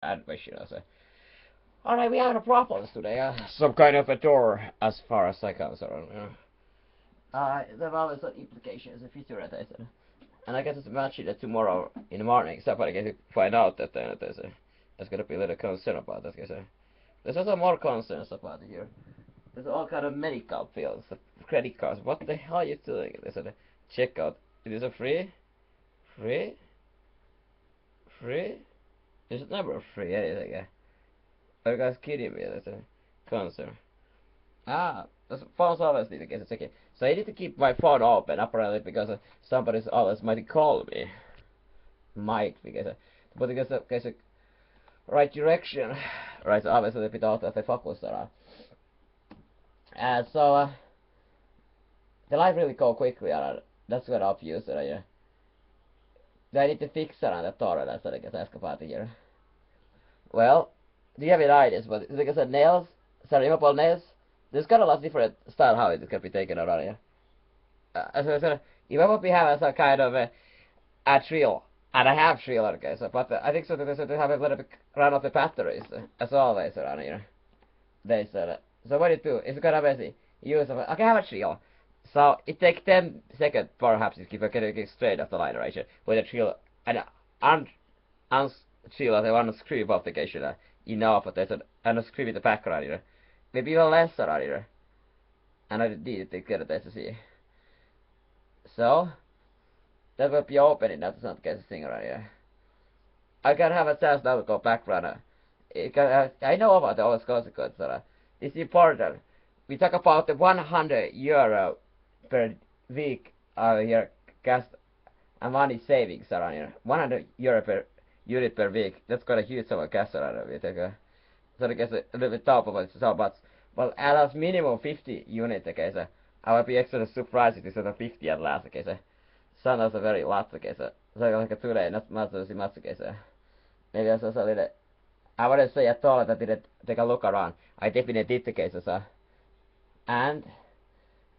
admission. I say, alright, we have a problems today. Some kind of a door, as far as I can. There are some implications, if you do that. I said. And I guess to imagine that tomorrow in the morning, somebody gets to find out that there's gonna be a little concern about that. There's also more concerns about it here. There's all kind of medical fields, credit cards. What the hell are you doing? There's a checkout. It is a free, free, free. There's never free anything. Are you guys kidding me? There's a concern. That's phone's always need to get a second. So I need to keep my phone open apparently because somebody's always might call me. Might because but because right direction. Right, so obviously a bit out of the focus there. The life really go quickly. That's what obvious. Yeah. I need to fix that on the Torah. That's what I guess ask about here. Well, do you have any ideas? But like I said, nails, removable nails. There's got a lot of different style how it can be taken around here. So you might be having some kind of a drill, and I have drill, okay. So, but I think so that they have a little bit run off the batteries as always around here. They said. So what do you do? If you got a messy, use it. Okay, I have a drill. So it takes 10 seconds perhaps if you get straight off the line, right? With a drill and drill and unscrew both the case, you know, but there's an unscrew with the back around here. Maybe even less around here. And I need to get it there to see. So that will be opening, that's not get a thing around here. I can have a chance now to go back runner. I know about the always consequences. It's important. We talk about the €100 per week here cash and money savings around here. €100 per unit per week. That's quite a huge amount of cash around here. So I guess a little bit top of it so much. Well, as minimum 50 units, okay, so I would be actually surprised if it's sort of 50 at last, okay, so sounds a very lot, okay, so like a today, not much, okay, so maybe I was a little, I wouldn't say at all that I didn't take a look around. I definitely did the case, so, and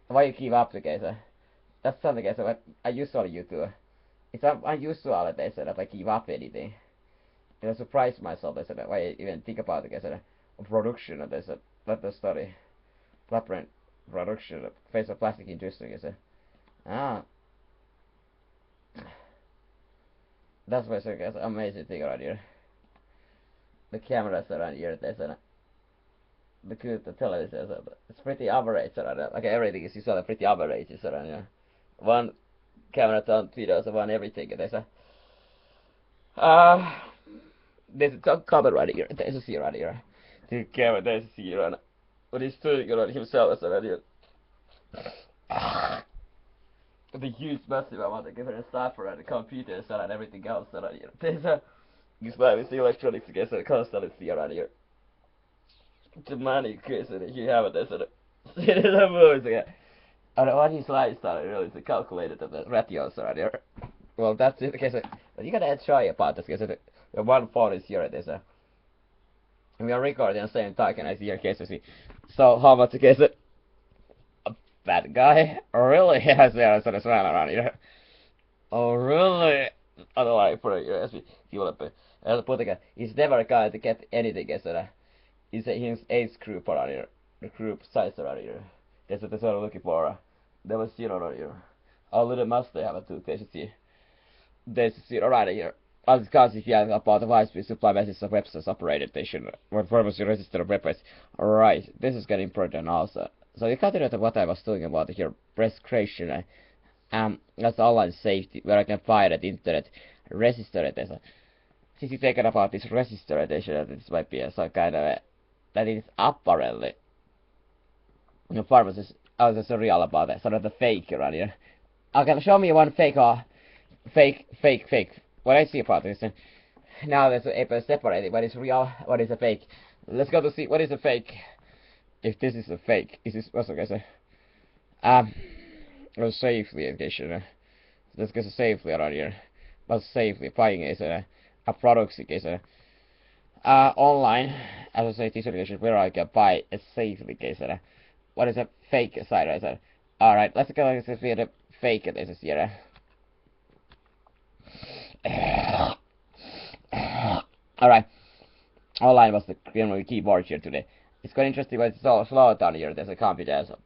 why you give up the case, that's something, okay, so I usually you do. It's unusual that they said that I give up anything. And I surprised myself, they said that why I even think about it, I said, production, and they said, let us study blueprint production face of plastic industry, I said. That's why it's amazing thing around here. The cameras around here, they said, the television, it's pretty average around here. Like everything is usually pretty average around here. One camera on videos, one everything, they said. There's a cover right here, there's a C right here. The camera, there's a C around. What he's doing around himself is around here. The huge massive amount of different stuff around the computers and everything else around here. There's a use the electronics together constantly see around here. The money crazy that you have it there's a it is a moves again. And what his lifestyle really is calculated of the ratios around here. Well that's it okay so you gotta try about this because the one phone is here there's a we are recording the same time and I see your cases. So how much is it? That guy really has there sort of around here. Oh really? I don't like for you as you want to put again. He's never a guy to get anything as a he's his age group around here. The group size around here. That's what I'm looking for. There was zero around here. A little must they have a two see. There's zero right here. As because if you have about the high-speed supply message of websites operated, they should purpose you register a website. Alright, this is getting important also. So you continue to what I was talking about here, prescription. That's online safety, where I can find at internet, register it. Since you taken about this register edition, this might be some kind of that is apparently. The pharmacist, I was so real about that, sort of the fake around here. Okay, show me one fake fake. What I see about this, now there's a separated. What is real? What is a fake? Let's go to see what is a fake. If this is a fake, is this what's I say? Safely edition. Let's go safely around here. But safely buying is a product is online as I say this edition where I can buy a safely case. What is a fake site? I said. All right, let's go and see the fake this is here. Alright. online was the keyboard here today. It's quite interesting, but it's so slow down here. There's a computer. So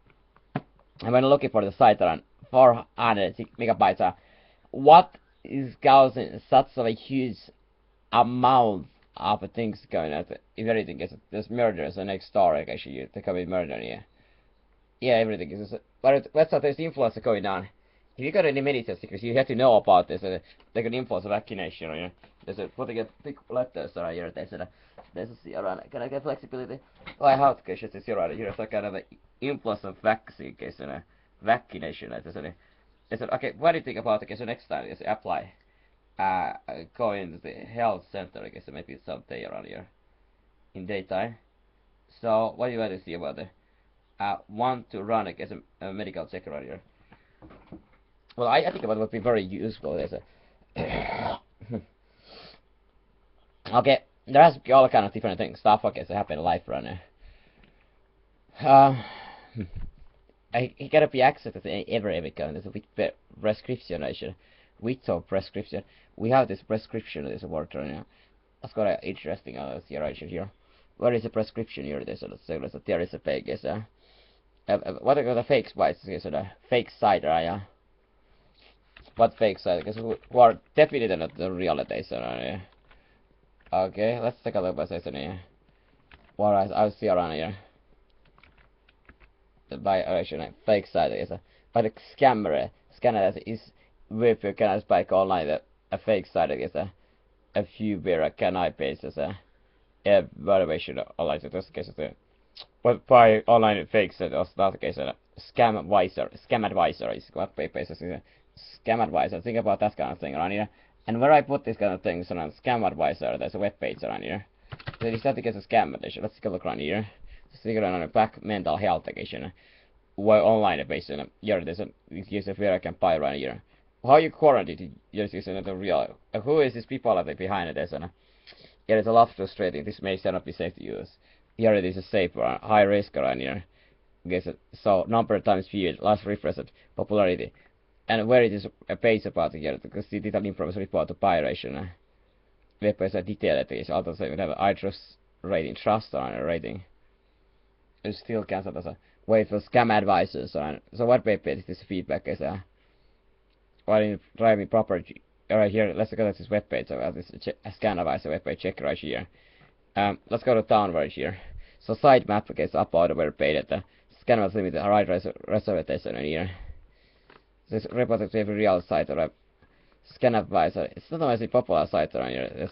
I'm when looking for the site around 400 megabytes. What is causing such a huge amount of things going on? If everything is there's murders next door, actually, they commit murder. Yeah, everything is. But let's say there's influence going on. If you got any military secrets, you have to know about this. They can influence vaccination. There's a putting a big letters around here. There's a zero. Can I get flexibility? Oh, I have to get a zero. Here's a kind of a influence of vaccine case and vaccination. Okay, what do you think about it? So next time is apply. Go into the health center. I guess maybe someday around here in daytime. So what do you want to see about it? Want to run, I guess, a medical check around here. Well, I think it would be very useful. Okay, there has to be all kind of different things, stuff, okay, so happen in life around here. It gotta be access to every kind. There's a bit prescription, actually. With prescription. We have this prescription, this word right now. That's quite interesting, here. Where is the prescription here? There is a fake, what are the fake sites? Fake site, right? What fake site? Because who are definitely not the reality, okay, let's take a look at this here. What I see around here. By original fake site, but the scanner is with you can spike online a fake site, a few beer can I base evaluation online so this case but by online fake site or not case scam advisor is what basis is scam advisor. Think about that kind of thing around here. And where I put these kind of things around scam advisor, there's a web page around here. So you start to get a scam edition. Let's take a look around here. Just figure out on the back mental health edition. Well, online based on here there's a gives a where I can buy around here. How you quarantine just using the real who is these people that are behind it? Here is a lot frustrating. This may not be safe to use. Here it is a safe high risk around here. So number of times viewed, last refreshed, popularity. And where it is a page about here, because the detailed information report to piratation. Web page detailed is also say we have I trust rating, trust on a rating. It still counts as a way for scam advisors. So what web page is this feedback is what in driving property right here. Let's go to this web page. So this scam advisor web page check right here. Let's go to down right here. So site map gets up out of web page at the scan was limited right reservation here. This reported to every real site or a scan advisor. It's not always a popular site around here.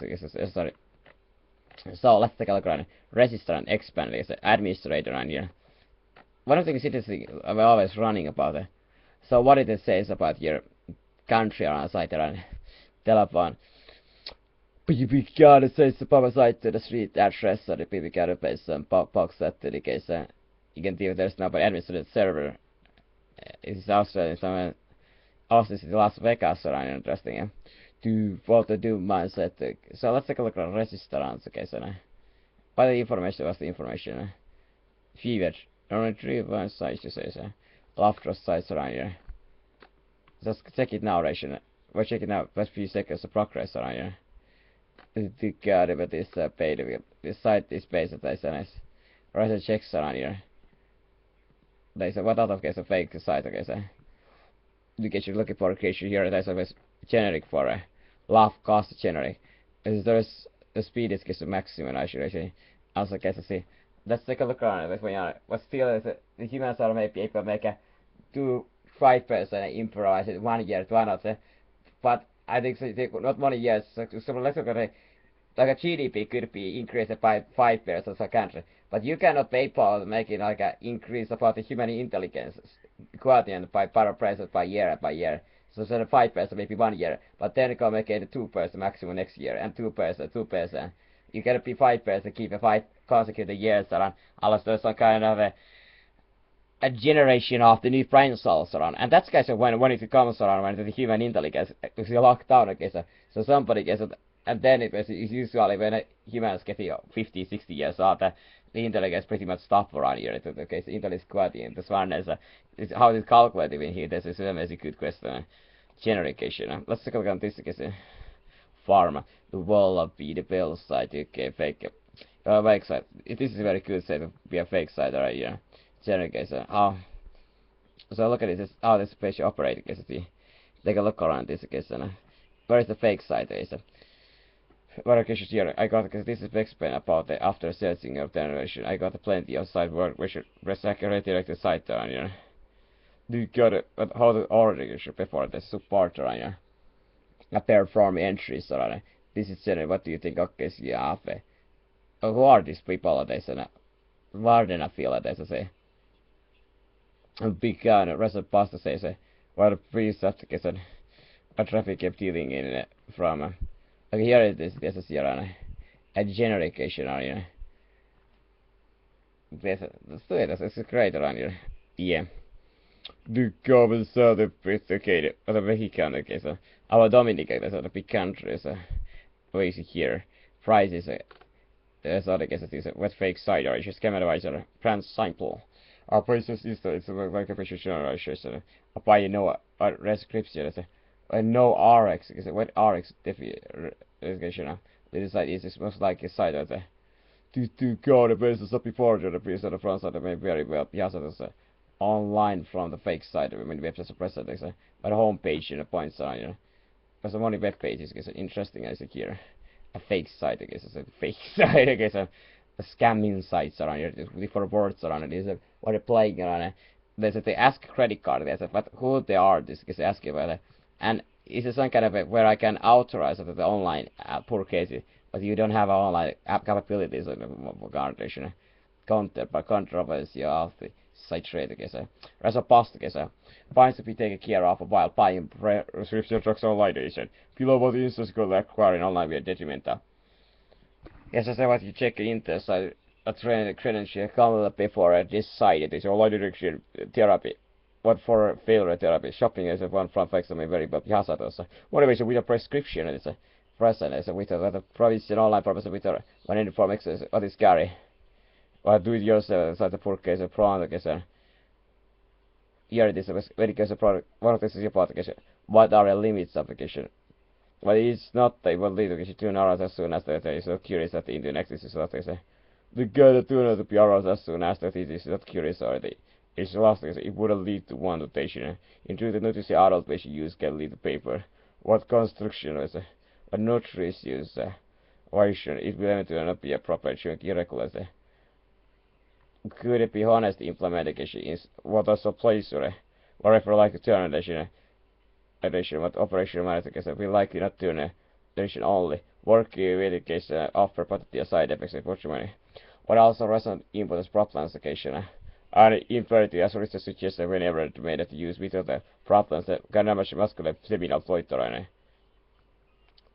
Sorry. So let's take a look around. Register and expand is the administrator around here. One of the things I'm always running about it. So what it says about your country around site around telephone. People gotta say the site to the street address so the people gotta pay some box set to the case. You can see if there's no administrative server. It's also some also in Las Vegas around here, interesting. Do what to do mindset. So let's take a look at restaurants. Okay, so by the information was the information. Fever. Only 3 one sites to say so. Love trust sites around here. Just check it now, Ration. We're checking out first few seconds of progress around here. The god but this paid this site is based on this nice. Right checks around here. There's a what out of case of fake site, okay, so you get you looking for a case here, there's a generic for a laugh cost generic. There's the speed is just a maximum I should actually also guess to see. Let's take a look around it. What still is the humans are maybe able to make a 2-5% improvise it 1 year to another. But I think so, not 1 year, so let's look at it. Like a GDP could be increased by 5% as a country. But you cannot PayPal making like an increase about the human intelligence quotient by percent by year by year. So instead of 5% maybe 1 year, but then you can make it 2% maximum next year and 2%. You gotta be 5%, keep a 5 consecutive years around. Unless there's some kind of a generation of the new brain cells around, and that's kind of when it comes around when the human intelligence is locked down. Okay, so somebody gets it, and then it's usually when humans get 50, 60 years old. The intelligence pretty much stop around here. Okay, so intelligence quotient. This one is how is it calculated in here? This is a very good question. Generation. Let's take a look at this. Pharma. The wall of the bill side. Okay, fake fake site. This is a very good site to be a fake site right here. Generic case. So look at this. How this page operating case. Take a look around this case. Where is the fake site? Verification here. I got because this is explain about the after searching of generation. I got plenty of site work which should redirect the site down here. Do you got it? But how the origin should before the support right here? A perform entries right. This is generally what do you think? Okay, so yeah, who are these people? They say, why do I feel that they say? Big kind of rest of pasta says, what a pre-substitution. A traffic kept dealing in from. Okay, here it is. This is here a generic area. This is great around here. Yeah. Du gav söder okay, the Mexican okay, so our Dominican so the big countries what is here. Prices so the cases is what fake side or just camera advisor brand sample. Our prices is it's like a precision or so apply no description no RX is what RX definition this side is most like a side of the to go the basis of before the piece of the front side may very well yes online from the fake site when the website present but the home page in the points on because the only web page is interesting as here a fake site I guess it's a fake site I guess a scamming sites around here different words around it is what they're playing around it there's they ask credit card there's but who they are this is asking about it and is it some kind of a, where I can authorize the online purchase but you don't have online app capabilities in the garden counter by controversy of the site trade I guess as a post I guess finds to be taken care of while buying prescription drugs online below what the instance could acquiring online via detrimental. Yes, I say what you check into so a trained credential come before this site it is online direction therapy. What for failure therapy shopping is one from facts very but hazardous. Motivation with a prescription is a present is with a provision online purpose with a one inform access what is scary. Or do it yourself as a poor case of product is here it is a very case of product one of this is your product what are the limits application. But it's not they will lead to 2 hours as soon as they are so curious that the Indian access is what they say. The guy that 2 to be hours as soon as that is not curious already. It's lost it wouldn't lead to one notation. Into the notice the adult basic use can lead to paper. What construction is what notaries use why should it will not be a proper irregular could it be honest implementation is what also place or whatever like a turn addition what operation manager we likely not to an addition only working with the case offer but the side effects unfortunately what also resonant input problems occasion and imperative as research suggests whenever made it use without the problems that can much muscular seminal fluid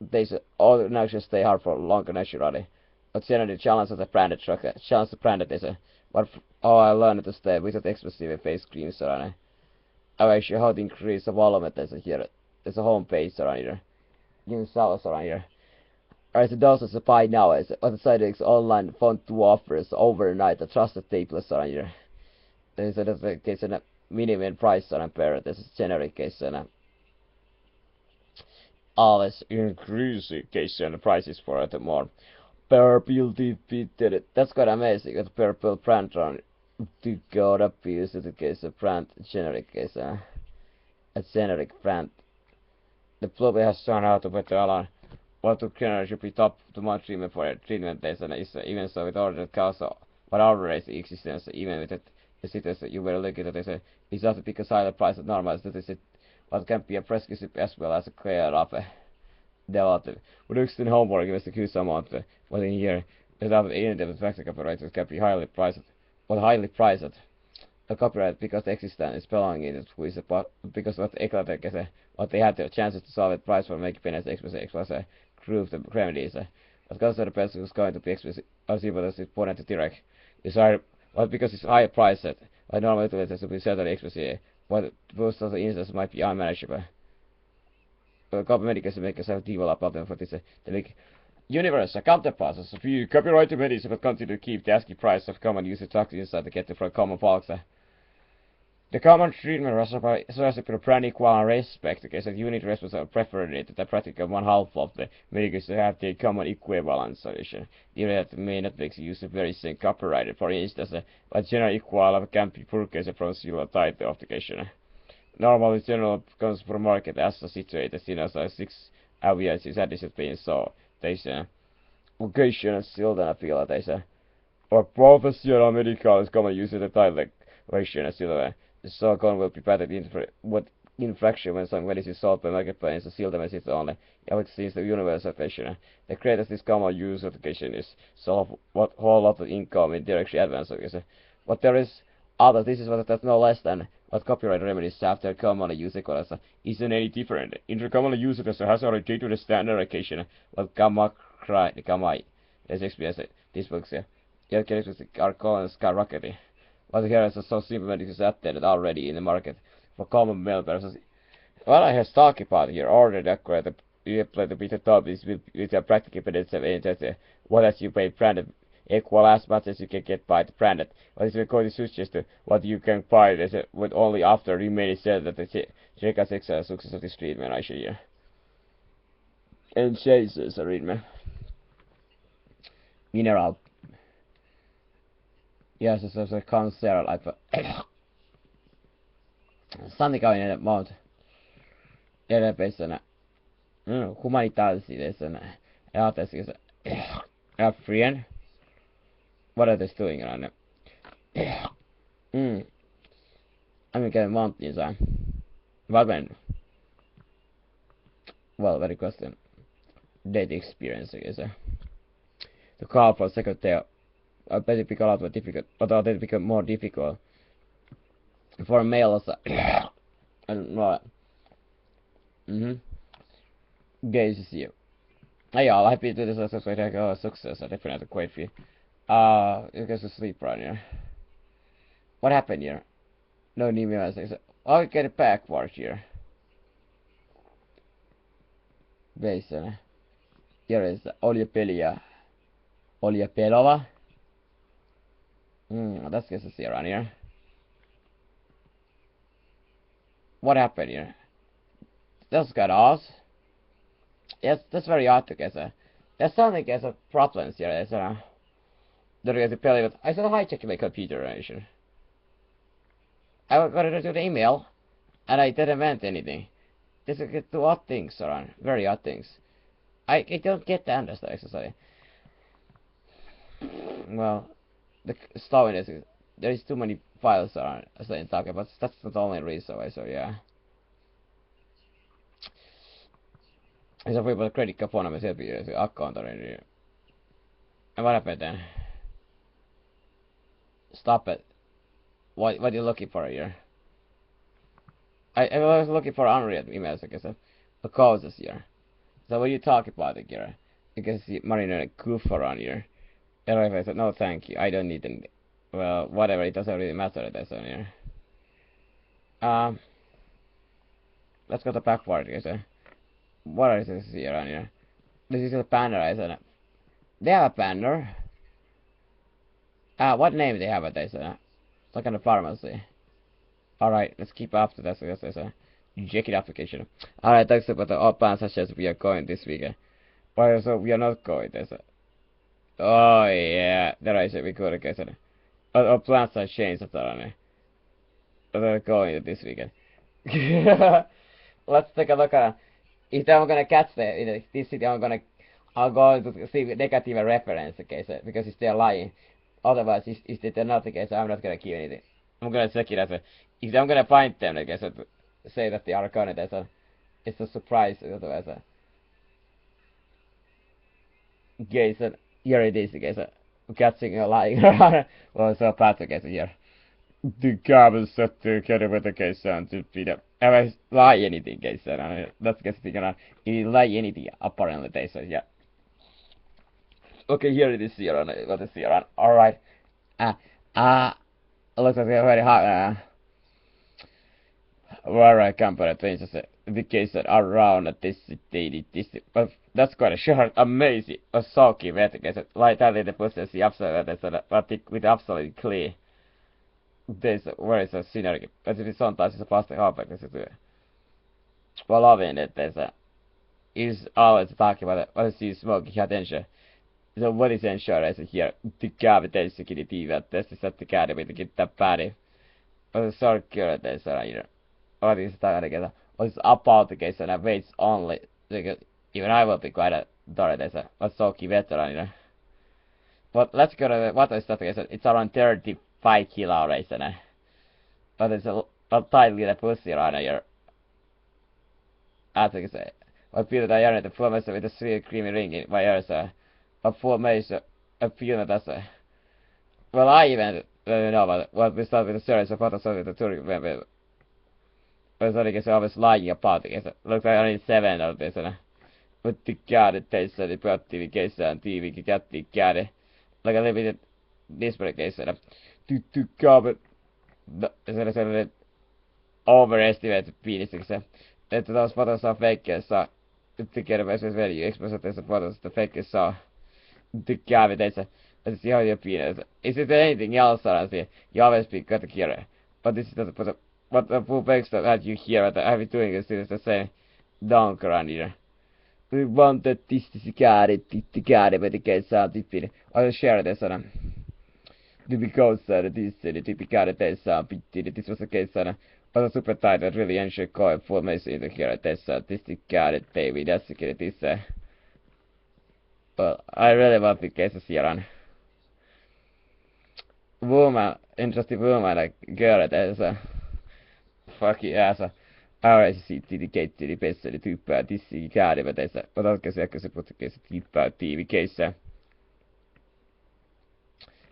they all now just stay hard for longer naturally but generally the challenge of the branded truck challenge the branded is but I learned to stay without expressive face screens around actually how to increase the volume there's here there's a home page around here new sales around here as it does as a buy now as on the side it's online font to offers overnight a trusted tapeless around here there's a case in a minimum price on a pair this is generic case and always increasing case and the prices for it more per bill did it that's quite amazing with per bill brand on to go up use the case of brand generic case a generic brand the probably has shown how to put the alarm what to generally should be top to much treatment for it treatment days and is even so with order cause what our race existence even with it the cities you were looking at this is also because higher price of normal that is it what can be a prescription as well as a clear of delative with extend homework is the Q amount what in here is that in the effective copyright can be highly priced or highly priced a copyright because the existence is belonging in it who is a because what Eclatec is what they had the chances to solve it price for making pennies explicit was a proof the remedies because the person who's going to be explicit as even as it's pointed to direct is higher well because it's higher priced I normally do it to be certainly explicit but most of the instances might be unmanageable copyright makers have developed problem for this the big universe counterparts a few copyright remedies but continue to keep the ASCII price of common usage talks inside to get it from common folks The common treatment was about brand equal and respect, okay, so unit response are preferred to the practical one half of the vehicles to have the common equivalent solution. The that may not make use of very same copyrighted, for instance, but general equal can be purchased from similar type of application. Normally, general comes from market as situated in as 6 areas is anticipated, so there's a occasional still than a feel there's a or professional medical is common use of the title ratio as still the so-called will be better what infraction when some is solved by marketplace and seal them as it's only. It seems the universal question. The greatest this common use of education is solve what whole lot of income in directly advance. But there is other. This is what that's no less than what copyright remedies after commonly used equals isn't any different. Intercommonly used as has already to the standard education. What gamma cry the gamma as experience this books here. Yeah, characters are called skyrocketing. But here is so simple that it is updated already in the market for common members. Well, I have talked about here already that you play the bit of top is with your practical but it's what as you pay branded equal as much as you can get by the branded. What is going to suggest what you can buy is with only after remaining said that the check success of this treatment I should hear. And chases a treatment. Mineral. Yes, it's a cancer like something going in that mode. Yeah, based on humanitarian is an artist is a friend. What are they doing around it? I'm getting mountains on. What when? Well, very question. Date experience is the call for secretary. I bet it become a lot more difficult, but they become more difficult for males. And what? Gaze is you. Hey y'all, happy to this success. I definitely quite few. You guys asleep right here. What happened here? No new messages. I'll get it backward here. Basin. Here is Olya Pelova. That's good to see around here. What happened here? That's got off. Yes, that's very odd to guess. There's something as a problems here. There's to play with. I said hijack my computer. I got it to the email, and I didn't meant anything. This is two odd things around. Very odd things. I don't get the understand exercise. Well, the story is there is too many files around as I talk about. That's not the only reason why. So yeah. So people credit card phone number account already. And what happened then? Stop it. What are you looking for here? I was looking for unread emails, I guess. The causes here. So what are you talking about here? You can see Marina goof around here. And I said, no thank you, I don't need any. Well, whatever, it doesn't really matter that's on here. Let's go to backward, I guess. What is this here on here? This is a banner, isn't it? They have a banner. What name they have it, isn't it? It's like in a pharmacy. Alright, let's keep after that. So there's a jacket application. Alright, thanks about the all plans such as we are going this weekend. Well, so we are not going, there's a. Oh yeah, there I said we could have guessed it. Our plans have changed after that. We're going this weekend. Let's take a look at if I'm gonna catch this city. I'll go to see negative reference, okay, so, because it's still lying. Otherwise, if they're not the case, I'm not gonna keep anything. I'm gonna check it as a. If I'm gonna find them, I guess, say that they are gonna. It's a surprise. Otherwise, okay, so here it is, okay, so catching a lying around. Well, so bad, okay, so here. The carbon set together with the case sound to be the. I lie anything, guys. That's get speaking on. He lie anything, apparently, they say, yeah. Okay, here it is here on. What is here on? Alright. It looks like they're very hot. Alright, company changes the case that around this daily but that's quite a short, amazing, a sulky vertical. Like that, the process, the absolute, with absolutely clear. where is a synergy? Esimerkiksi sontaisessa vasten haapeikassa työ. Vad la vi in it? Is always talking about what is you smoking attention. So what is ensure is here? Tykkää vetäisi kiinnittävät tästä sätti käydä jotenkin täppäri. What is circular this right? What is that again? What is about the case and weights only? Even I will be quite a dark this. What's so key veteran, you know? But let's go to what is that case? It's around 35 kilo race, but it's a tight little pussy around here. I think it's what feel that I are the full with the sweet creamy ring in my ears. A full maze, a feel that's well, I even don't know what we start with the series of photos of the touring member. But I guess I was lying about it. Looks like only 7 of this, but the guy that tastes the TV case and TV got the guy. Like a little bit disparate case, to cover the overestimated penis. That those photos are fake, so together with very explicit as the photos, the fake saw the cavitation. Let's see how your penis is. It anything else around here? You always be got to hear, but this is not what the full text that you hear that I've been doing is the same dunk around here. We wanted this to get it, but it gets out the feed. I'll share this on because this typical this this was the case but a super tight that really ensure call for me in the here this got it baby that's this but I really want the cases here on woman interesting woman like girl that's fucking ass alright see the gate to the best of the two this got it but that's but I'll guess I could put the case TV case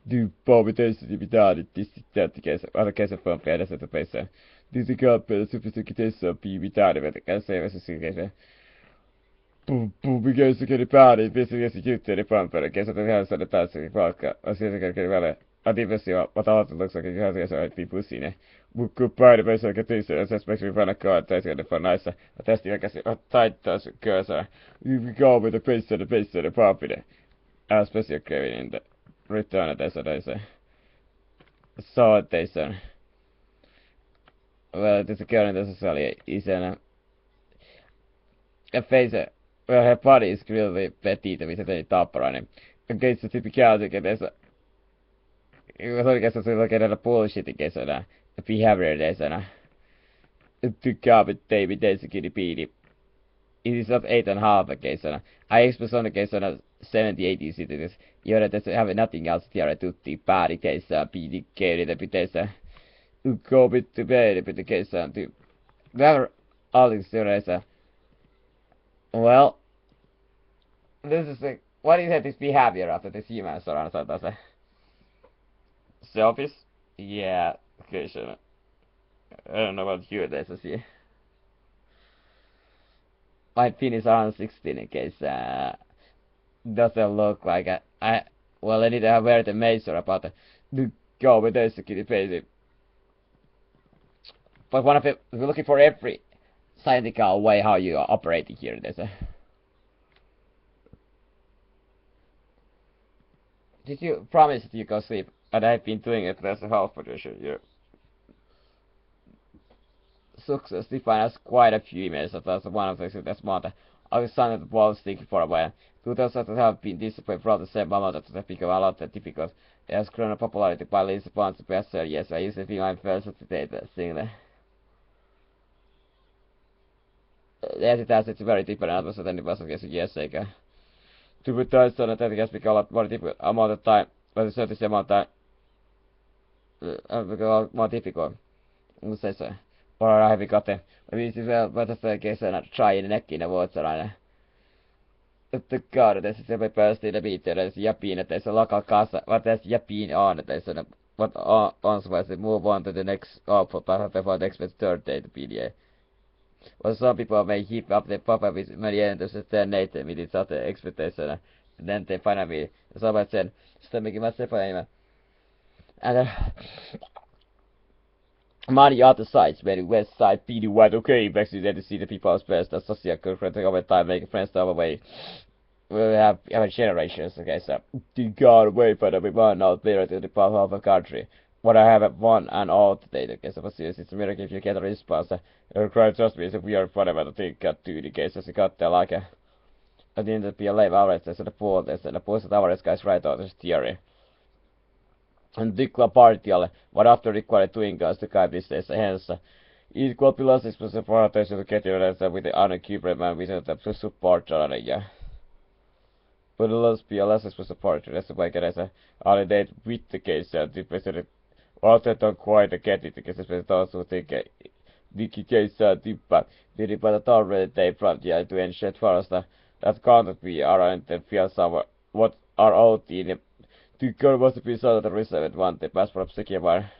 du Bobby Daisy di Vitali, distincti che alla casa fa un piede sotto pesa. Disi capo sophisticated di Vitali, per casa è si che because che ripari, penso che si chiude le pompe, che sotto casa le tasse di qualca, o sia che vale. A diversiva, but also looks like it has a people seen it. We could buy the best I could do, especially when I got that's gonna for nicer. But that's the I guess a tight does cursor. You go with the base of the property. Especially craving in the return of this, so this well, this current necessarily is a face well, her body is really petite with a top running. Against the typicality that there's it was like I look at a bullshit case of the behavior there's to cover David Desicity PD. It is not 8.5 case I express on the case on 70-80 cities. You have nothing else here to the party case PD carry the pitesa. Go bit to bed with the case to never all these theories. Well, this is what is this behavior after this human around so does selfish? Yeah, okay, sure. I don't know about you, this is here. My pin is around 16 in case doesn't look like well I need to have very the measure about the go with the security page. But one of it we're looking for every scientific way how you are operating here. There's did you promise that you go sleep? And I've been doing it as a health position, yeah. Success defined as quite a few emails, so that's one of the things that's more. I was signed at the ball sticking for a while. 2000 have been disappointed for the same amount of the pick of a lot of difficult. It has grown in popularity by least upon the best yes, I used to be my first today seeing that. Yes, it has it's very different atmosphere than it was I guess a year ago. To be done so that it has become a lot more difficult amount of time, but a certain amount of time become a lot more difficult. Let's say so. Or I have got them. This is well, but the case and try in the neck in the water right. The god, this is a person in the beat, there's Yapin, there's a local casa, what there's Yapin on, there's a what on was move on to the next output, but before the expert third day to PDA. Well, some people may heap up the pop up with Marianne to sustain native with its other expectation, and then they finally, somebody said, stomach myself, and money other sides, maybe west side, PD white, okay, actually there to see the people's best, that's social current over time, making friends the other way. We have generations, okay, so you got away from the one out there to the part of the country. what I have one and all today, the case of a series, it's a miracle if you get a response. Required trust me, it's a weird whatever the thing got to the case, as you got there like a, at the end of the live average, there's a pool, there's a positive average guys right out this theory. And Dikla partialle, what after required doing guys to guide this is hence. Equal plus is the foundation to get your answer with the unequipped man with the support area. But the last PLS is support, that's why get as a holiday with the case, the president also don't quite get it because it's also think the case, the but the already they from the to ensure first that can't be around the field somewhere what are out in the girl was to be sort of the reserved one day pass from secure.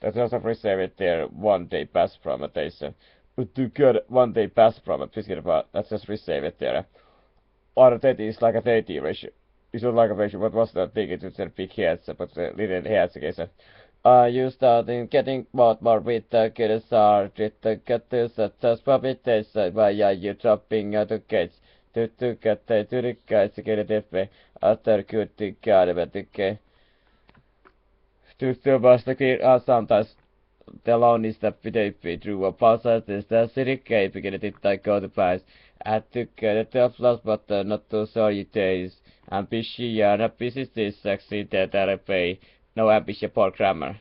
That's also reserved there 1 day pass from a station. But to get 1 day pass from it, about that's just reserved there. Or that is like a 30 ratio. It's not like a ratio, what was that thing? It's a big heads, but little heads again. You starting getting more with the good start with the get this just puppet test by you dropping out the gates to get to the guys to get it if after good to get it to still was the clear sometimes the loan is the video through a process is the city gate because it go the price at to get it up lost but not too sorry days and busy and busy this succeed that I pay no ambition for grammar.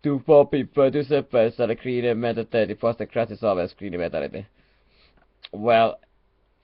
To four people to suppose that a creative mentality for the class is always creative mentality. Well,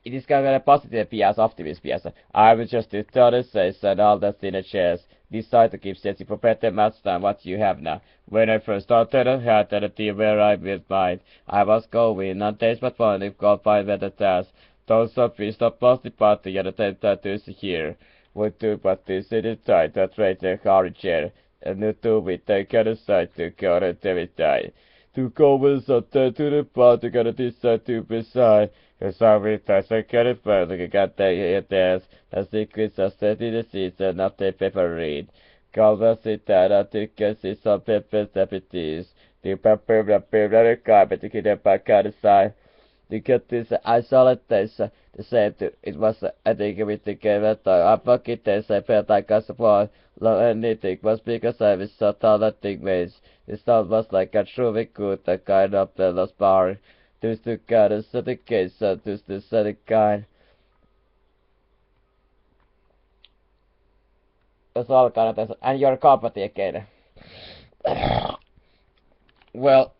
it is kind of a positive bias, optimist bias. I will just tell the says that all that's in the chairs decide to keep setting for better maths than what you have now. When I first started, I had the team where I with mine. I was going on days but fun if God find better tasks. Those of us stop lost the party at the time that is here. With two parties in the time that rate the car chair. And the two with the other side to go to the die. To go with to the party, to decide to beside. Cause I will touch a carrot bird, like a cat there's the secrets are set in the seeds and not the pepper read. Call the sit that I took a seeds of pepper deputies. The pepper, the carpet to get a back out of side. To get this isolation, the same to it was I think with the game at I bucket this I felt like I support anything was because I was so tall that thing ways. The sound was like a truly good the kind of the lost bar. There's the kind of setting case, there's the setting kind. That's all kind of and your company again. Well,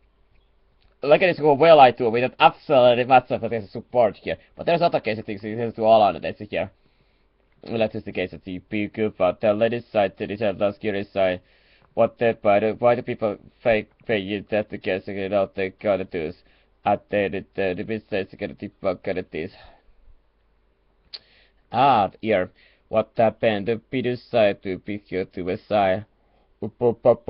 look at this go well I do with absolutely much of this support here. But there's other cases things you have to all on it here. Well, that is the case of the good but the ladies side to the last curious side. What that why do people fake you that the case you know they gotta do at the business to get the bucket at this. Ah, here. What happened? The Peter side to pick you to a side. Got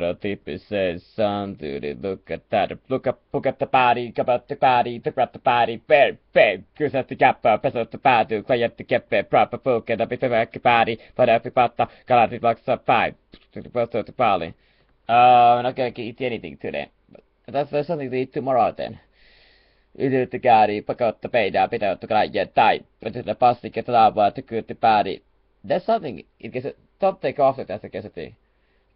a tip says son dude look at that look at the body about the body the body bear cause at the gap pass at the body quiet the gap proper book and a bit of a body but every pata got it like a five to the body. I'm not gonna eat anything today. But that's something to eat tomorrow then. Yrittäkääri pakottaa peidää pitää kaiken tai the plastic get lava to good the body. That's something it gets don't take off it as a guess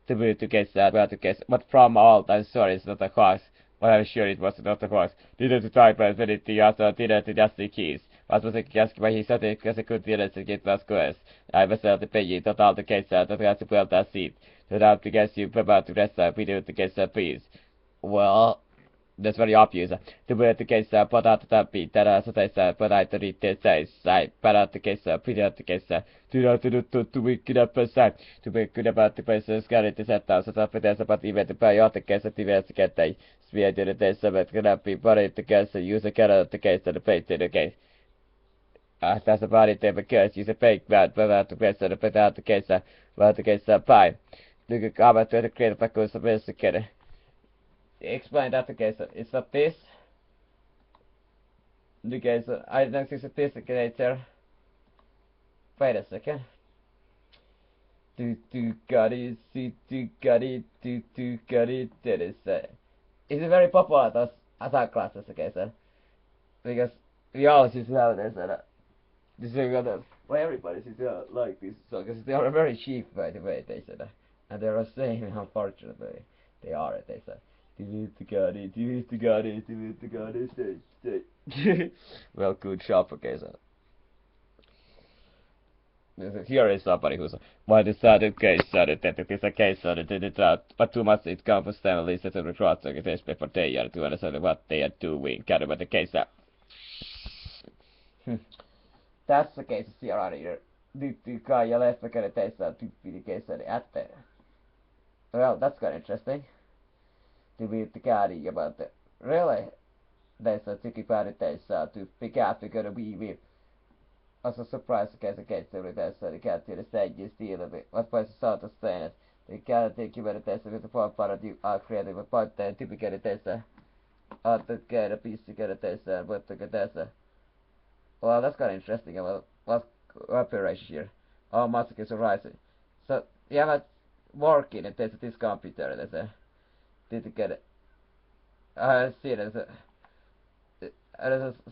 to be to guess that well to guess but from all I'm sorry it's not a horse. Well I'm sure it was not a horse. Didn't to try but when it also didn't just the keys. What was a guess why he said it because I could to get last quest. I was to pay you total the case that has to build that seat. Without to guess you about to rest up video to guess that piece. Well that's very obvious. The word the case put out the beat that as I said, but I read this say, but out the case, put out the case, to be good up side, to be good about the person's got it to set down, so that there's about even the biotic case of the get a sphere to the test of it, gonna be buried the case, use a cat of the case to the page to the case. That's about it, because use a fake bad, but out the case, put out the case, but the case, pie. You can come out to the creative because of this together. Explain that again. It's not this. Okay, so I don't think it's this later. Wait a second. Got it, got it, that is it's very popular as our classes, okay, so because we always used to have this This is well, everybody seems to like this song because they are very cheap, by the way. They said, and they are saying how fortunate they are. They said, well, good job, okay, so. Here is somebody who's why decided case started that it is a case started it out, but too much it comes down listen to the cross organization for they are to understand what they are doing, kind of what the case that. That's the case here here. Nyt kai ja leffakäden teissä tyyppinen case at there. Well, that's kind of interesting. To be the caddy about it. Really? There's a ticky party teissä tyyppi käppi gonna be as a surprise case every day, so they can't do the stages deal of it. What was the sort of saying it? They can't take you test with the four part of you are creative, but the typical test at the get a piece to get a test and what to get test. Well, that's kind of interesting. Well, what's operation here? How much is rising? So, you have a working and test this computer, there's a did get it. I see there's a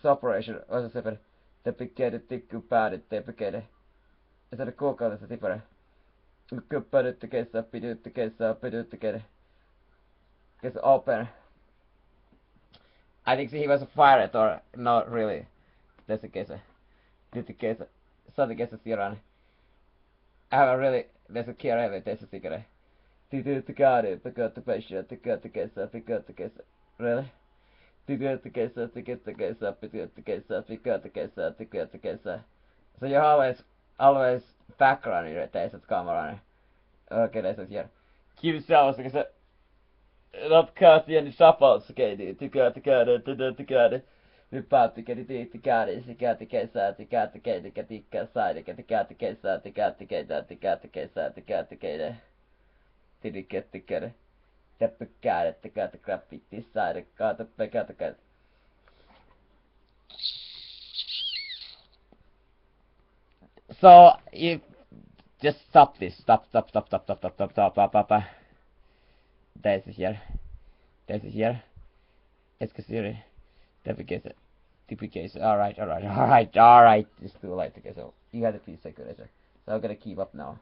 operation, what's a separate. Tepikkeiden tikkupäädyt tepikkeiden. Ja se oli kuukaudessa tipare. Kuppäädytte kesää, pidytte kesää, pidytte keiden. Kes open. I think he was a pirate or not really. Tässä kesä. Pidytte kesä. Sati kesä siraan. I haven't really, there's a care heavy tässä sikare. Pidytte käydä, pidytte pesää, pidytte kesää, pidytte kesää. Really? Pidytte kesää, pidytte kesää, pidytte kesää, pidytte kesää, pidytte kesää. So you're always background in your taste at camera. Okay, this is here. Keep yourself because not cast any shuffles, okay, tycker hyppää tykäri, sikäti kesää, tikäti tikkä sai, tikäti kesää, tikäti Teppykäädet, tikäti graffiti sai, kaata. So you just stop this. Stop. This is here. Excuse Typication. Alright. It's too late. Okay, so you had a piece of good. So I'm gonna keep up now.